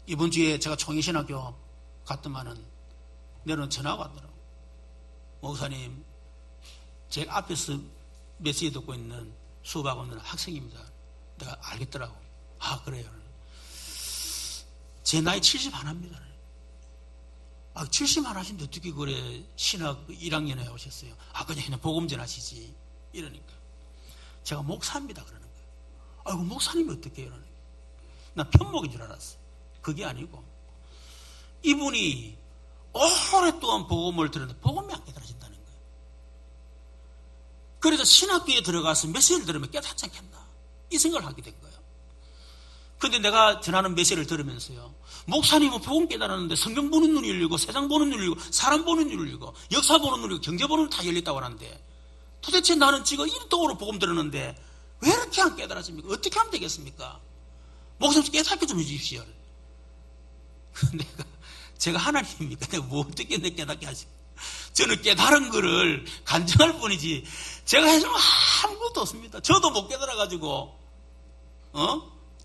이번 주에 제가 총회신학교 갔더만은 내려는 전화가 왔더라고요. 목사님, 제가 앞에서 메시지 듣고 있는 수업하고 있는 학생입니다. 내가 알겠더라고. 아, 그래요. 제 나이 70 하나입니다. 아, 70 하나신데 어떻게 그래 신학 1학년에 오셨어요? 아, 그냥 복음 전하시지. 이러니까 제가 목사입니다. 그러는 거예요. 아이고, 목사님이 어떻게 해요? 이러니까 나 편목인 줄 알았어. 그게 아니고, 이분이 오랫동안 복음을 들었는데 복음이 안 깨달아진다는 거예요. 그래서 신학교에 들어가서 메시지를 들으면 깨닫지 않겠나, 이 생각을 하게 된 거예요. 근데 내가 전하는 메시지를 들으면서요, 목사님은 복음 깨달았는데 성경 보는 눈이 열리고, 세상 보는 눈이 열리고, 사람 보는 눈이 열리고, 역사 보는 눈이 열리고, 경제 보는 눈이 다 열렸다고 하는데, 도대체 나는 지금 이토록으로 복음 들었는데 왜 이렇게 안 깨달아집니까? 어떻게 하면 되겠습니까? 목사님 깨닫게 좀 해주십시오. 제가 하나님입니까? 내가 뭐 어떻게 내 깨닫게 하지? 저는 깨달은 거를 간증할 뿐이지 제가 해준 건 아무것도 없습니다. 저도 못 깨달아가지고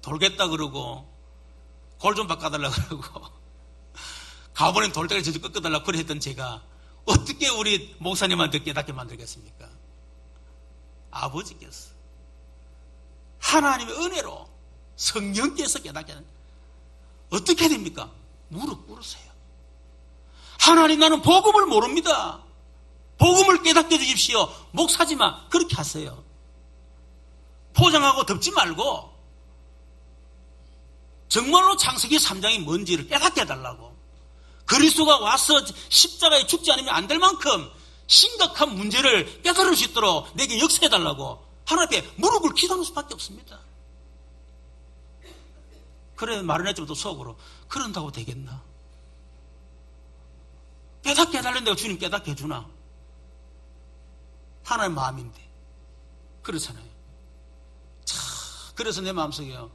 돌겠다 그러고, 골 좀 바꿔달라 그러고, 가버린 돌대를 저도 꺾어달라고 그래 했던 제가 어떻게 우리 목사님한테 깨닫게 만들겠습니까? 아버지께서 하나님의 은혜로 성령께서 깨닫게 하는, 어떻게 해야 됩니까? 무릎 꿇으세요. 하나님, 나는 복음을 모릅니다. 복음을 깨닫게 해주십시오. 목사지마. 그렇게 하세요. 포장하고 덮지 말고 정말로 창세기 3장이 뭔지를 깨닫게 해달라고, 그리스도가 와서 십자가에 죽지 않으면 안 될 만큼 심각한 문제를 깨달을 수 있도록 내게 역사해달라고 하나님 앞에 무릎을 기도하는 수밖에 없습니다. 그래 말은 했지만 또 속으로, 그런다고 되겠나? 깨닫게 해달라는데 주님 깨닫게 해주나? 하나님 마음인데. 그렇잖아요. 참, 그래서 내 마음속에요,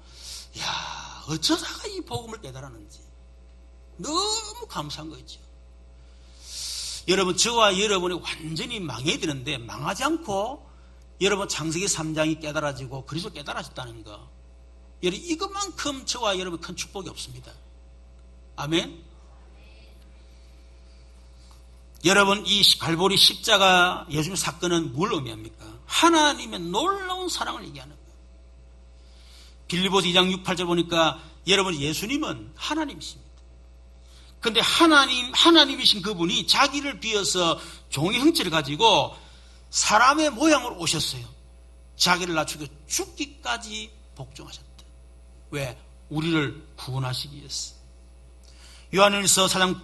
야, 어쩌다가 이 복음을 깨달았는지 너무 감사한 거 있죠. 여러분, 저와 여러분이 완전히 망해야 되는데 망하지 않고 여러분 창세기 3장이 깨달아지고 그리스도 깨달아졌다는 거, 여러분 이것만큼 저와 여러분 큰 축복이 없습니다. 아멘. 여러분, 이 갈보리 십자가 예수님 사건은 뭘 의미합니까? 하나님의 놀라운 사랑을 얘기하는 거예요. 빌립보서 2장 6, 8절 보니까 여러분, 예수님은 하나님이십니다. 근데 하나님이신 그분이 자기를 비어서 종의 형체를 가지고 사람의 모양으로 오셨어요. 자기를 낮추고 죽기까지 복종하셨다. 왜? 우리를 구원하시기 위해서. 요한일서 4장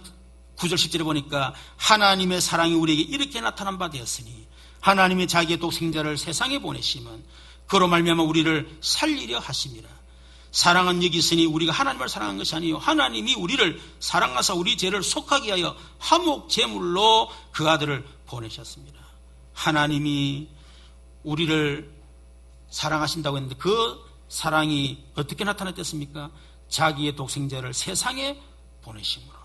9절 10절에 보니까 하나님의 사랑이 우리에게 이렇게 나타난 바 되었으니 하나님이 자기의 독생자를 세상에 보내심은 그로 말미암아 우리를 살리려 하심이라. 사랑은 여기 있으니 우리가 하나님을 사랑한 것이 아니요 하나님이 우리를 사랑하사 우리 죄를 속하게 하여 화목 제물로 그 아들을 보내셨습니다. 하나님이 우리를 사랑하신다고 했는데 그 사랑이 어떻게 나타났겠습니까? 자기의 독생자를 세상에 보내심으로.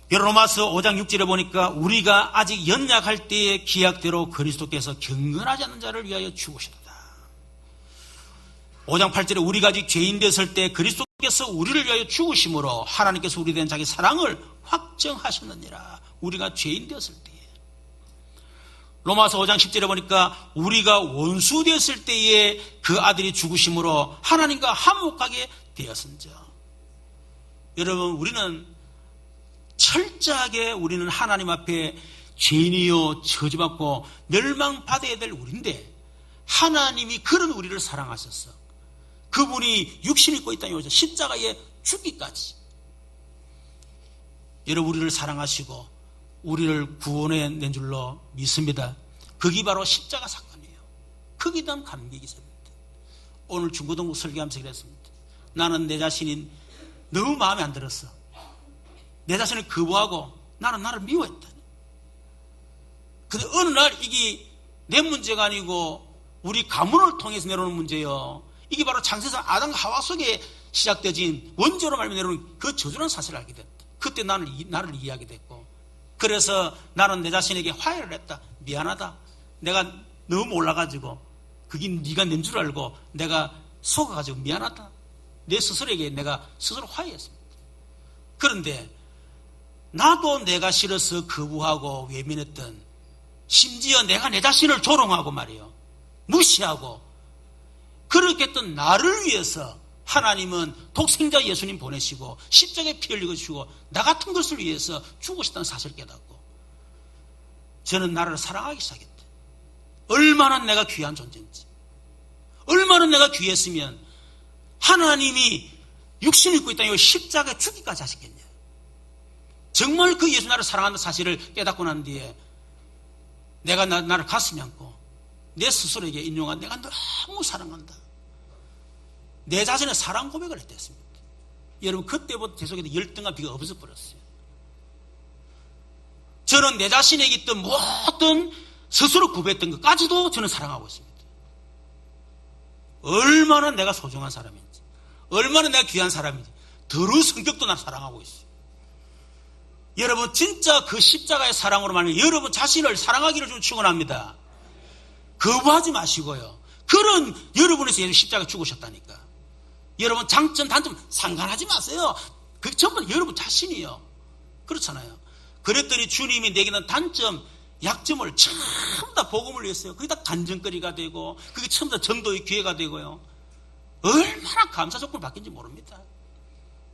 로마서 5장 6절에 보니까 우리가 아직 연약할 때의 기약대로 그리스도께서 경건하지 않는 자를 위하여 죽으시도다. 5장 8절에 우리가 아직 죄인 됐을 때 그리스도께서 우리를 위하여 죽으심으로 하나님께서 우리에 대한 자기 사랑을 확정하셨느니라. 우리가 죄인 되었을 때에. 로마서 5장 10절에 보니까 우리가 원수 되었을 때에 그 아들이 죽으심으로 하나님과 화목하게 되었은즉. 여러분, 우리는 철저하게 우리는 하나님 앞에 죄인이요 저주받고 멸망받아야 될 우리인데 하나님이 그런 우리를 사랑하셨어. 그분이 육신을 입고 이 땅에 오셔서 십자가에 죽기까지. 여러분, 우리를 사랑하시고 우리를 구원해 낸 줄로 믿습니다. 그게 바로 십자가 사건이에요. 거기에 대한 감격이 있습니다. 오늘 중고등부 설교하면서 그랬습니다. 나는 내 자신이 너무 마음에 안 들었어. 내 자신을 거부하고 나는 나를 미워했다. 근데 어느 날 이게 내 문제가 아니고 우리 가문을 통해서 내려오는 문제요. 이게 바로 창세상 아담과 하와 속에 시작되진 원죄로 말미암아 내려오는 그 저주라는 사실을 알게 됐다. 그때 나를 이해하게 됐고, 그래서 나는 내 자신에게 화해를 했다. 미안하다. 내가 너무 몰라가지고 그게 네가 낸 줄 알고 내가 속아가지고 미안하다. 내 스스로에게 내가 스스로 화해했습니다. 그런데 나도 내가 싫어서 거부하고 외면했던, 심지어 내가 내 자신을 조롱하고 말이에요, 무시하고 그렇게 했던 나를 위해서 하나님은 독생자 예수님 보내시고 십자가에 피 흘리고 주시고 나 같은 것을 위해서 죽으셨다는 사실을 깨닫고 저는 나를 사랑하기 시작했다. 얼마나 내가 귀한 존재인지, 얼마나 내가 귀했으면 하나님이 육신을 입고 있다는 십자가에 죽기까지 하셨겠냐. 정말 그 예수 나를 사랑한다는 사실을 깨닫고 난 뒤에 내가 나를 가슴에 안고 내 스스로에게 인용한, 내가 너무 사랑한다, 내 자신의 사랑 고백을 했댔습니다. 여러분, 그때부터 제 속에 열등과 비가 없어버렸어요. 저는 내 자신에게 있던 모든 스스로 구별했던 것까지도 저는 사랑하고 있습니다. 얼마나 내가 소중한 사람인지, 얼마나 내가 귀한 사람인지, 더러운 성격도 난 사랑하고 있어요. 여러분, 진짜 그 십자가의 사랑으로 말하면 여러분 자신을 사랑하기를 좀 축원합니다. 거부하지 마시고요. 그런 여러분에서 예수 십자가 죽으셨다니까. 여러분, 장점 단점 상관하지 마세요. 그게 전부 여러분 자신이요. 그렇잖아요. 그랬더니 주님이 내게는 단점, 약점을 전부 다 복음을 위해서요. 그게 다 간증거리가 되고, 그게 전부 다 전도의 기회가 되고요. 얼마나 감사 조건을 바뀐지 모릅니다.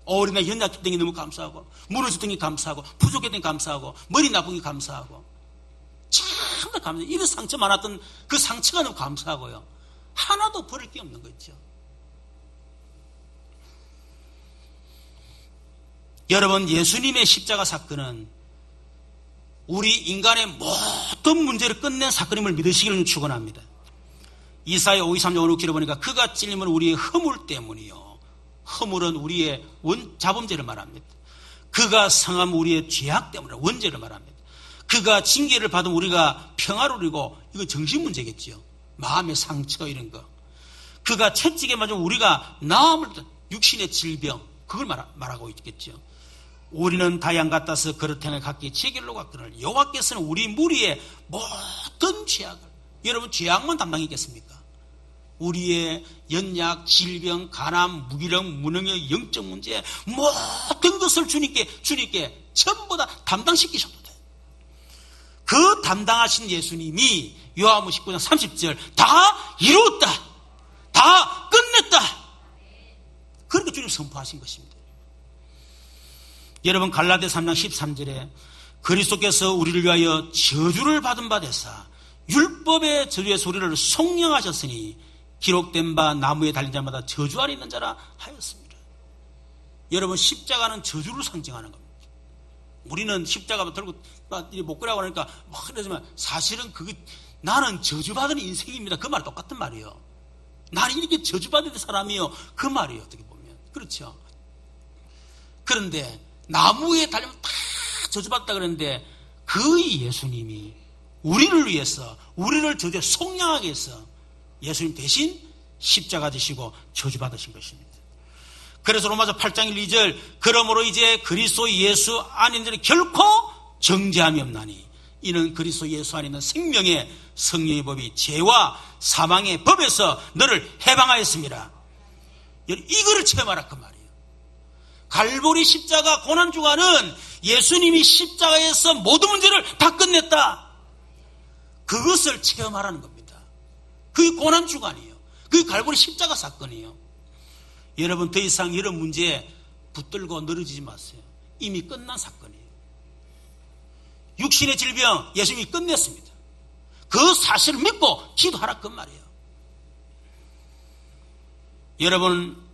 어린애 연약했던 게 너무 감사하고, 무너졌던 게 감사하고, 부족했던 게 감사하고, 머리 나쁜 게 감사하고, 참 다 감사해요. 이런 상처 많았던 그 상처가 너무 감사하고요. 하나도 버릴 게 없는 거 있죠. 여러분, 예수님의 십자가 사건은 우리 인간의 모든 문제를 끝낸 사건임을 믿으시기를 축원합니다. 이사야 53장 5, 6절에 보니까 그가 찔림은 우리의 허물 때문이요, 허물은 우리의 자범죄를 말합니다. 그가 상함 우리의 죄악 때문에 원죄를 말합니다. 그가 징계를 받으면 우리가 평화를 누리고, 이거 정신 문제겠죠. 마음의 상처 이런 거. 그가 채찍에 맞으면 우리가 나음을, 육신의 질병, 그걸 말하고 있겠죠. 우리는 다양 같아서 그렇다는 각기 제 길로 갔거늘 여호와께서는 우리 무리의 모든 죄악을, 여러분 죄악만 담당했겠습니까? 우리의 연약, 질병, 가난, 무기력, 무능력, 영적 문제, 모든 것을 주님께 전부 다 담당시키셔도 돼요. 그 담당하신 예수님이 요한복음 19장 30절 다 이루었다, 다 끝냈다, 그렇게 주님 선포하신 것입니다. 여러분, 갈라디아 3장 13절에 그리스도께서 우리를 위하여 저주를 받은 바 되사 율법의 저주의 소리를 속량하셨으니 기록된 바 나무에 달린 자마다 저주 아래 있는 자라 하였습니다. 여러분, 십자가는 저주를 상징하는 겁니다. 우리는 십자가 들고 목걸이라고 하니까 막 그러지만 사실은 그게 나는 저주받은 인생입니다, 그 말 똑같은 말이에요. 나는 이렇게 저주받은 사람이요, 그 말이에요. 어떻게 보면 그렇죠. 그런데 나무에 달리면 다 저주받다 그러는데 그 예수님이 우리를 위해서, 우리를 저주에 속량하기 위해서 예수님 대신 십자가 지시고 저주받으신 것입니다. 그래서 로마서 8장 1, 2절 그러므로 이제 그리스도 예수 안에 있는 자는 결코 정죄함이 없나니 이는 그리스도 예수 안에 있는 생명의 성령의 법이 죄와 사망의 법에서 너를 해방하였습니다. 이거를 체험하라 그 말이에요. 갈보리 십자가 고난주간은 예수님이 십자가에서 모든 문제를 다 끝냈다, 그것을 체험하라는 겁니다. 그게 고난주간이에요. 그게 갈보리 십자가 사건이에요. 여러분, 더 이상 이런 문제에 붙들고 늘어지지 마세요. 이미 끝난 사건이에요. 육신의 질병 예수님이 끝냈습니다. 그 사실을 믿고 기도하라 그 말이에요. 여러분,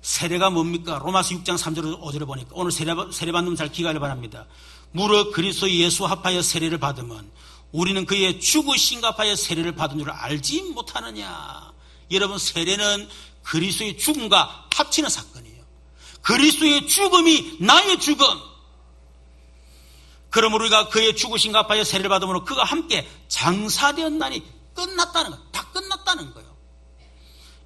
세례가 뭡니까? 로마서 6장 3절 5절에 보니까 오늘 세례 받는 잘 기억하길 바랍니다. 무릇 그리스도 예수 합하여 세례를 받으면 우리는 그의 죽으심과 합하여 세례를 받은 줄 알지 못하느냐. 여러분, 세례는 그리스도의 죽음과 합치는 사건이에요. 그리스도의 죽음이 나의 죽음. 그러므로 우리가 그의 죽으심과 합하여 세례를 받음으로 그가 함께 장사되었나니 끝났다는 거예요. 다 끝났다는 거예요.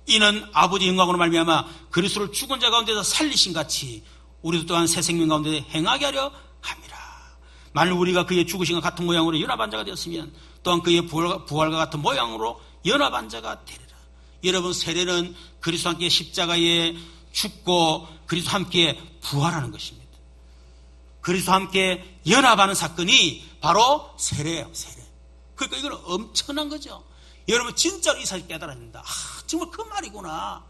이는 아버지 영광으로 말미암아 그리스도를 죽은 자 가운데서 살리신 같이 우리도 또한 새 생명 가운데 행하게 하려 함이라. 만일 우리가 그의 죽으심과 같은 모양으로 연합한 자가 되었으면 또한 그의 부활과 같은 모양으로 연합한 자가 되리라. 여러분, 세례는 그리스도와 함께 십자가에 죽고 그리스도와 함께 부활하는 것입니다. 그리스도와 함께 연합하는 사건이 바로 세례예요. 세례. 그러니까 이건 엄청난 거죠. 여러분, 진짜로 이 사실 깨달아야 된다. 정말 그 말이구나.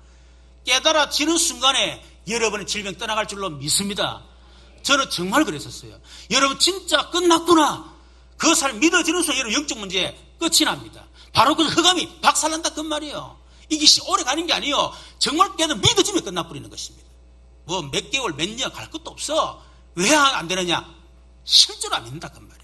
깨달아지는 순간에 여러분의 질병 떠나갈 줄로 믿습니다. 저는 정말 그랬었어요. 여러분, 진짜 끝났구나. 그 사실 믿어지는 순간 여러분 영적 문제 끝이 납니다. 바로 그 흑암이 박살난다 그 말이에요. 이게 오래 가는 게 아니에요. 정말 깨달아 믿어지면 끝나버리는 것입니다. 뭐 몇 개월 몇 년 갈 것도 없어. 왜 안 되느냐? 실제로 안 믿는다 그 말이에요.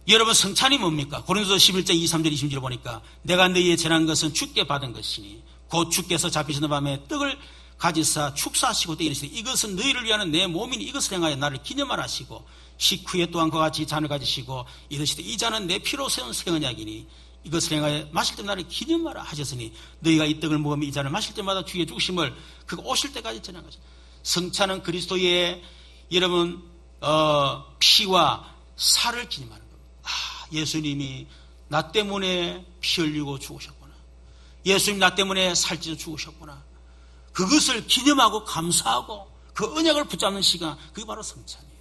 여러분, 성찬이 뭡니까? 고린도서 11장 23절 26절을 보니까 내가 너희의 전한 것은 주께 받은 것이니 곧 주께서 잡히시는 밤에 떡을 가지사 축사하시고 또 이르시되 이것은 너희를 위하는 내 몸이니 이것을 행하여 나를 기념하라 하시고 식후에 또한 그와 같이 잔을 가지시고 이르시되 이 잔은 내 피로 세운 새 언약이니 이것을 행하여 마실 때 나를 기념하라 하셨으니 너희가 이 떡을 먹으면 이 잔을 마실 때마다 주의 죽으심을 그가 오실 때까지 전한 것이다. 성찬은 그리스도의 여러분 피와 살을 기념하는 겁니다. 예수님이 나 때문에 피 흘리고 죽으셨구나. 예수님 나 때문에 살찌져 죽으셨구나. 그것을 기념하고 감사하고 그 언약을 붙잡는 시간, 그게 바로 성찬이에요.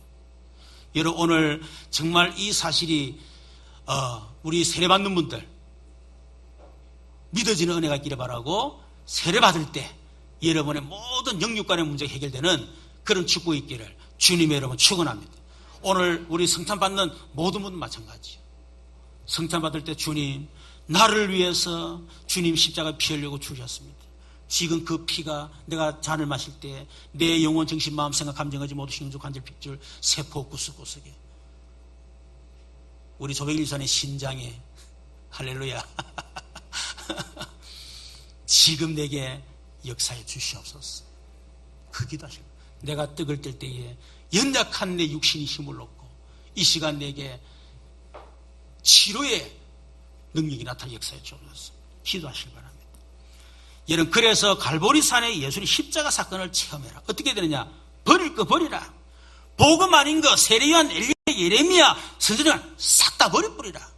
여러분, 오늘 정말 이 사실이 우리 세례받는 분들 믿어지는 은혜가 있기를 바라고, 세례받을 때 여러분의 모든 영육간의 문제가 해결되는 그런 축복이 있기를 주님의 여러분 축원합니다. 오늘 우리 성찬 받는 모든 분들 마찬가지예요. 성찬 받을 때 주님, 나를 위해서 주님 십자가 피 흘리고 죽으셨습니다. 지금 그 피가 내가 잔을 마실 때 내 영혼, 정신, 마음, 생각, 감정까지 모두 신경적 관절, 핏줄, 세포, 구석구석에 우리 조백일산의 신장에 할렐루야 지금 내게 역사해 주시옵소서. 그 기도하시고 내가 떡을 뗄 때에 연약한 내 육신이 힘을 얻고 이 시간 내게 치료의 능력이 나타나 역사해 주옵소서. 기도하시기 바랍니다. 여러분, 그래서 갈보리산에 예수님 십자가 사건을 체험해라. 어떻게 되느냐? 버릴 거 버리라. 복음 아닌 거, 세례요한, 엘리야, 예레미야 선지자를 싹 다 버려버리라.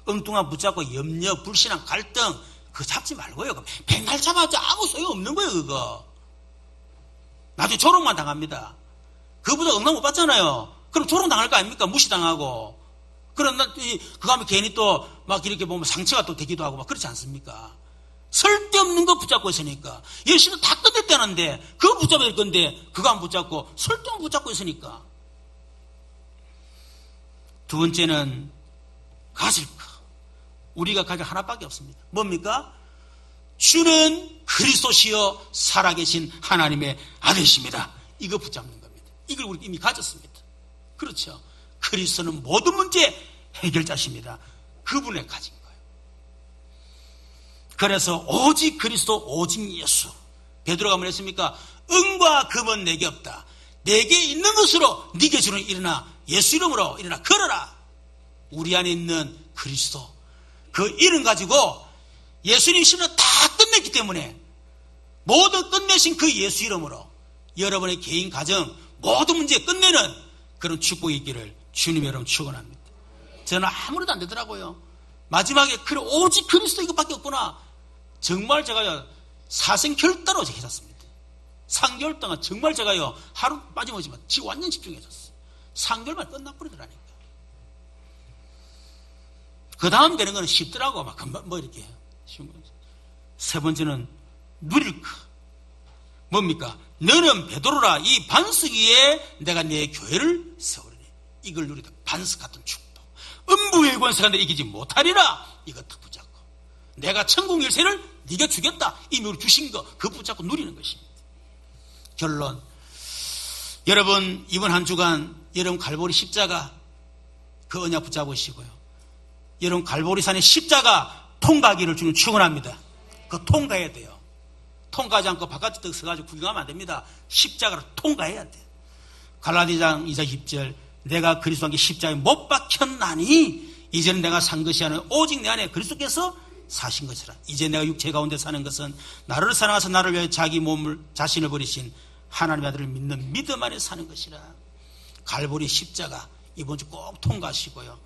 엉뚱한 붙잡고 염려, 불신앙, 갈등 그거 잡지 말고요. 뱅갈 잡아도 아무 소용없는 거예요. 그거 나중에 조롱만 당합니다. 그보다 응답 못 받잖아요. 그럼 조롱 당할 거 아닙니까? 무시당하고. 그럼 그거 하면 괜히 또 막 이렇게 보면 상처가 또 되기도 하고 막 그렇지 않습니까? 쓸데없는 거 붙잡고 있으니까. 예수는 다 끝냈다는데 그거 붙잡아야 될 건데 그거 안 붙잡고 쓸데없는 붙잡고 있으니까. 두 번째는 가질 거. 우리가 가질 하나밖에 없습니다. 뭡니까? 주는 그리스도시여 살아계신 하나님의 아들이십니다. 이거 붙잡는 겁니다. 이걸 우리 이미 가졌습니다. 그렇죠. 그리스도는 모든 문제 해결자십니다. 그분에 가진 거예요. 그래서 오직 그리스도, 오직 예수. 베드로가 뭐랬습니까? 은과 금은 내게 없다. 내게 있는 것으로 네게 주는 일어나 예수 이름으로 일어나 걸어라. 우리 안에 있는 그리스도, 그 이름 가지고 예수님 신을 다 끝냈기 때문에 모든 끝내신 그 예수 이름으로 여러분의 개인 가정 모든 문제 끝내는 그런 축복이 있기를 주님 여러분 축원합니다. 저는 아무래도 안 되더라고요. 마지막에 그래 오직 그리스도 이것밖에 없구나. 정말 제가요 사생결단으로 해졌습니다. 3개월 동안 정말 제가요 하루 빠짐없이 지금 완전 집중해졌어요. 3개월만 끝나버리더라니까. 그 다음 되는 거는 쉽더라고. 막 금방 뭐 이렇게 쉬운 거죠. 세 번째는 누릴 거. 뭡니까? 너는 베드로라 이 반석 위에 내가 내 교회를 세우리니. 이걸 누리다. 반석 같은 축복. 음부의 권세가 내 이기지 못하리라. 이거 딱 붙잡고 내가 천국 열쇠를 네가 주겠다. 이미 우리 주신 거 그거 붙잡고 누리는 것입니다. 결론, 여러분 이번 한 주간 여러분 갈보리 십자가 그 언약 붙잡으시고요. 여러분 갈보리산의 십자가 통과하기를 주님 축원합니다. 그거 통과해야 돼요. 통과하지 않고 바깥에 떡 서가지고 구경하면 안 됩니다. 십자가를 통과해야 돼요. 갈라디아장 2장 10절, 내가 그리스도 안에 십자가에 못 박혔나니 이제는 내가 산 것이 아니라 오직 내 안에 그리스도께서 사신 것이라. 이제 내가 육체 가운데 사는 것은 나를 사랑하사 나를 위하여 자기 몸을 자신을 버리신 하나님의 아들을 믿는 믿음 안에 사는 것이라. 갈보리 십자가 이번 주 꼭 통과하시고요.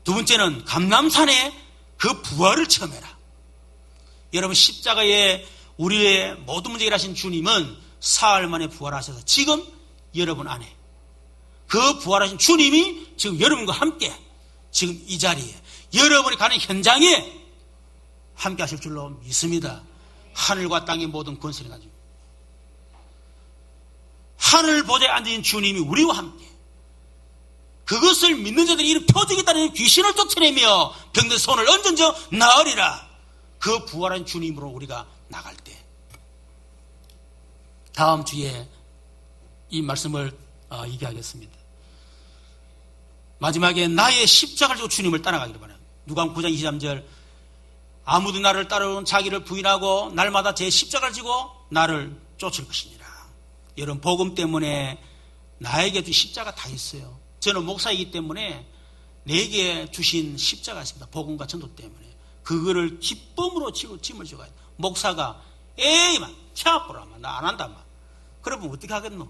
두 번째는 감람산의 그 부활을 체험해라. 여러분 십자가에 우리의 모든 문제 해결하신 주님은 사흘 만에 부활하셔서 지금 여러분 안에 그 부활하신 주님이 지금 여러분과 함께 지금 이 자리에 여러분이 가는 현장에 함께 하실 줄로 믿습니다. 하늘과 땅의 모든 권세를 가지고 하늘 보좌에 앉으신 주님이 우리와 함께 그것을 믿는 자들이 이를 펴주겠다는 귀신을 쫓아내며 병든 손을 얹은저 나으리라. 그 부활한 주님으로 우리가 나갈 때 다음 주에 이 말씀을 얘기하겠습니다. 마지막에 나의 십자가를 지고 주님을 따라가기를 바랍니다. 누가복음 9장 23절, 아무도 나를 따르는 자기를 부인하고 날마다 제 십자가를 지고 나를 쫓을 것이니라. 여러분 복음 때문에 나에게 십자가 다 있어요. 저는 목사이기 때문에 내게 주신 십자가 있습니다. 복음과 전도 때문에 그거를 기쁨으로 짐을 져가야 돼. 목사가 에이만 캬보라만 나 안 한다만 그러면 어떻게 하겠노?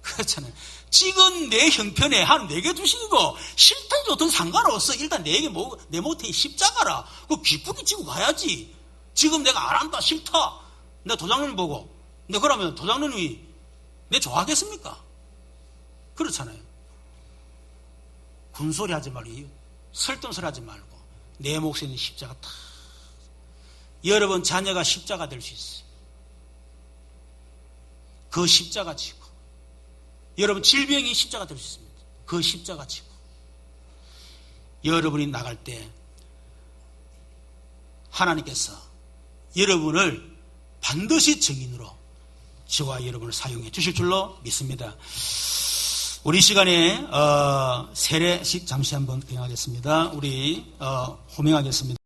그렇잖아요. 지금 내 형편에 한 4개 주시고 싫든지 어떤 상관없어. 일단 내 못에 십자가라. 그거 기쁘게 지고 가야지. 지금 내가 안 한다 싫다. 내 도장님 보고 그러면 도장님이 내 좋아하겠습니까? 그렇잖아요. 군소리 하지 말고 설득소리 하지 말고 내 몫에 있는 십자가 다 여러분 자녀가 십자가 될 수 있어요. 그 십자가 지고 여러분 질병이 십자가 될 수 있습니다. 그 십자가 지고 여러분이 나갈 때 하나님께서 여러분을 반드시 증인으로 저와 여러분을 사용해 주실 줄로 믿습니다. 우리 시간에 세례식 잠시 한번 병하겠습니다. 우리 호명하겠습니다.